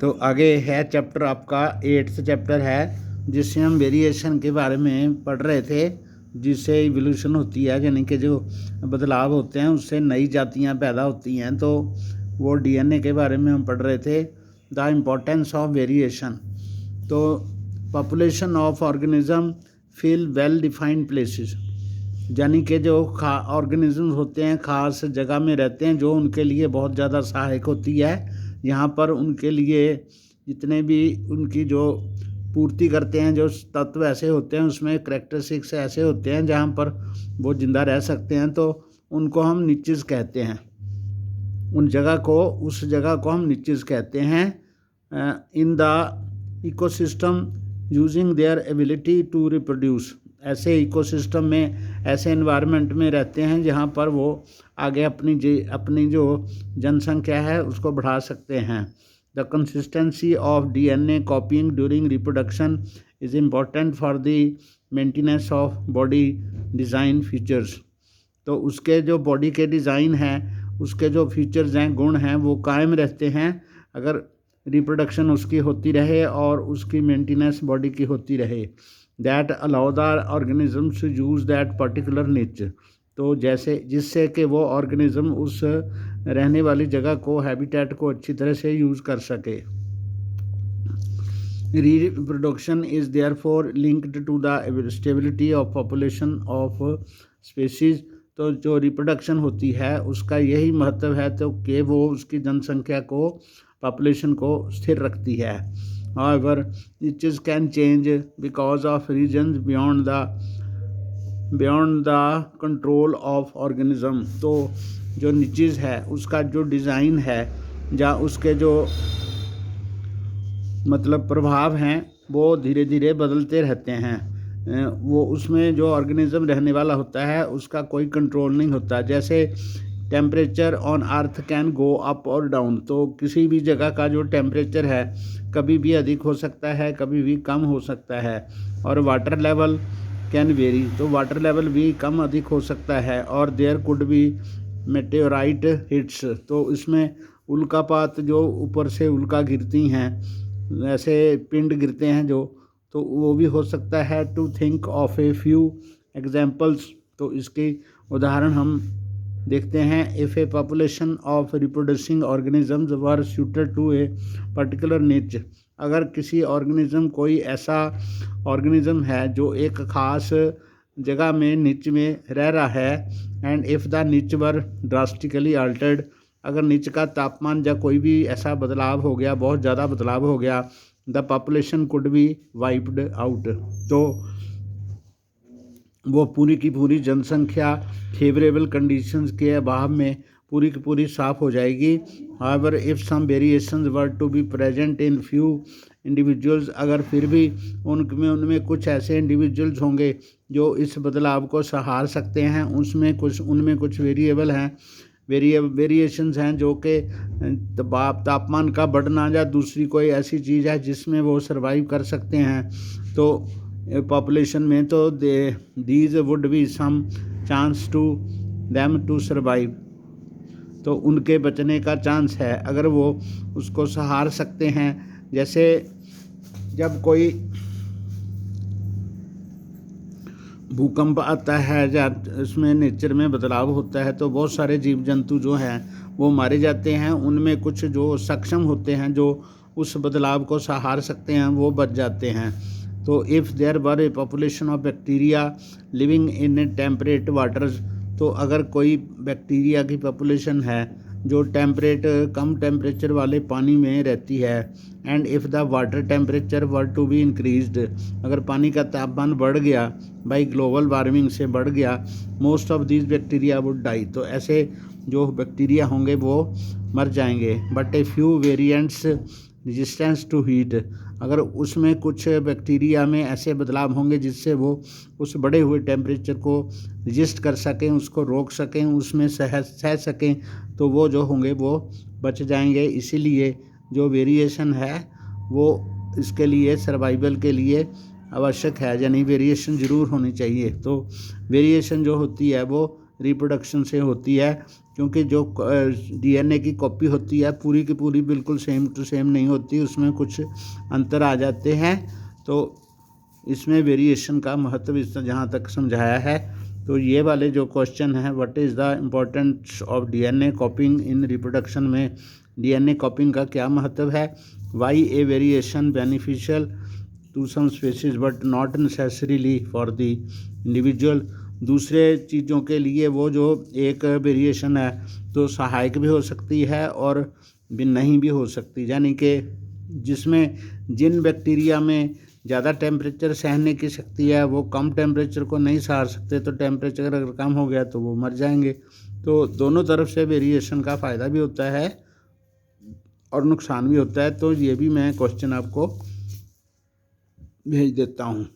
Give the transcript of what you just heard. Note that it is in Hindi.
तो आगे है चैप्टर आपका 8th चैप्टर है, जिससे हम वेरिएशन के बारे में पढ़ रहे थे, जिससे इवोल्यूशन होती है, यानी कि जो बदलाव होते हैं उससे नई जातियां पैदा होती हैं। तो वो डीएनए के बारे में हम पढ़ रहे थे, द इम्पोर्टेंस ऑफ वेरिएशन। तो population of organism fill well defined places, यानी कि जो ऑर्गेनिज्म होते हैं ख़ास जगह में रहते हैं जो उनके लिए बहुत ज़्यादा सहायक होती है। यहाँ पर उनके लिए जितने भी उनकी जो पूर्ति करते हैं जो तत्व ऐसे होते हैं, उसमें करैक्टरिस्टिक्स ऐसे होते हैं जहाँ पर वो जिंदा रह सकते हैं, तो उनको हम निचेस कहते हैं। उस जगह को हम निचेस कहते हैं। In the ecosystem using their ability to reproduce, ऐसे इकोसिस्टम में, ऐसे एनवायरनमेंट में रहते हैं जहाँ पर वो आगे अपनी जो जनसंख्या है उसको बढ़ा सकते हैं। The consistency of DNA कॉपिंग during reproduction is important for the maintenance of body design features. तो उसके जो बॉडी के डिज़ाइन हैं, उसके जो फीचर्स हैं, गुण हैं, वो कायम रहते हैं अगर रिप्रोडक्शन उसकी होती रहे और उसकी मेंटेनेंस बॉडी की होती रहे। That allow the organisms to use that particular niche, तो जिससे कि वो ऑर्गेनिज्म उस रहने वाली जगह को, हैबिटेट को अच्छी तरह से यूज़ कर सके। Reproduction is therefore linked to the stability of population of species, तो जो रिप्रोडक्शन होती है उसका यही महत्व है, तो कि वो उसकी जनसंख्या को, पॉपुलेशन को स्थिर रखती है। However, niches can change because of reasons beyond the control of organism। तो जो niches है उसका जो डिज़ाइन है या उसके जो मतलब प्रभाव हैं वो धीरे धीरे बदलते रहते हैं। वो उसमें जो ऑर्गेनिज्म रहने वाला होता है उसका कोई कंट्रोल नहीं होता। जैसे temperature on earth can go up और डाउन, तो किसी भी जगह का जो टेम्परेचर है कभी भी अधिक हो सकता है, कभी भी कम हो सकता है। और वाटर लेवल कैन वेरी, तो वाटर लेवल भी कम अधिक हो सकता है। और there could be meteorite hits, तो इसमें उल्कापात, जो ऊपर से उल्का गिरती हैं, ऐसे पिंड गिरते हैं जो, तो वो भी हो सकता है। To think of a few examples, तो इसके उदाहरण हम देखते हैं। If a population of reproducing organisms were suited to a particular niche, अगर किसी ऑर्गेनिज्म, कोई ऐसा ऑर्गेनिज्म है जो एक ख़ास जगह में, निच में रह रहा है। एंड इफ़ द निच वर ड्रास्टिकली अल्टर्ड, अगर निच का तापमान या कोई भी ऐसा बदलाव हो गया, बहुत ज़्यादा बदलाव हो गया, the population could be wiped out, तो वो पूरी की पूरी जनसंख्या फेवरेबल कंडीशंस के अभाव में पूरी की पूरी साफ हो जाएगी। However if some variations were to be present in few individuals, अगर फिर भी उनमें कुछ ऐसे इंडिविजुअल्स होंगे जो इस बदलाव को सहार सकते हैं, उनमें कुछ वेरिएबल हैं, वेरिएशंस हैं जो कि तापमान का बढ़ना या दूसरी कोई ऐसी चीज़ है जिसमें वो सर्वाइव कर सकते हैं, तो पॉपुलेशन में, तो these would be some chance to them to survive, तो उनके बचने का चांस है अगर वो उसको सहार सकते हैं। जैसे जब कोई भूकंप आता है या इसमें नेचर में बदलाव होता है, तो बहुत सारे जीव जंतु जो हैं वो मारे जाते हैं। उनमें कुछ जो सक्षम होते हैं, जो उस बदलाव को सहार सकते हैं, वो बच जाते हैं। तो if there were a population of bacteria living in temperate waters, तो अगर कोई बैक्टीरिया की पॉपुलेशन है जो कम टेम्परेचर वाले पानी में रहती है। And if the water temperature were to be increased, अगर पानी का तापमान बढ़ गया बाई ग्लोबल वार्मिंग से बढ़ गया, most of this bacteria would die, तो ऐसे जो बैक्टीरिया होंगे वो मर जाएंगे। But a few variants resistance to heat, अगर उसमें कुछ बैक्टीरिया में ऐसे बदलाव होंगे जिससे वो उस बढ़े हुए टेम्परेचर को रजिस्ट कर सकें, उसको रोक सकें, उसमें सह सकें, तो वो जो होंगे वो बच जाएंगे। इसीलिए जो वेरिएशन है वो इसके लिए, सर्वाइवल के लिए आवश्यक है, यानी वेरिएशन ज़रूर होनी चाहिए। तो वेरिएशन जो होती है वो रिप्रोडक्शन से होती है, क्योंकि जो डीएनए की कॉपी होती है पूरी की पूरी बिल्कुल सेम टू सेम नहीं होती, उसमें कुछ अंतर आ जाते हैं। तो इसमें वेरिएशन का महत्व इस जहाँ तक समझाया है। तो ये वाले जो क्वेश्चन है, what is the importance of DNA copying in reproduction में डीएनए कॉपिंग का क्या महत्व है, why a variation beneficial to some species but not necessarily for the individual. दूसरे चीज़ों के लिए वो जो एक वेरिएशन है तो सहायक भी हो सकती है और भी नहीं भी हो सकती, यानी कि जिसमें जिन बैक्टीरिया में ज़्यादा टेम्परेचर सहने की शक्ति है वो कम टेम्परेचर को नहीं सहार सकते, तो टेम्परेचर अगर कम हो गया तो वो मर जाएंगे। तो दोनों तरफ से वेरिएशन का फ़ायदा भी होता है और नुकसान भी होता है। तो ये भी मैं क्वेश्चन आपको भेज देता हूँ।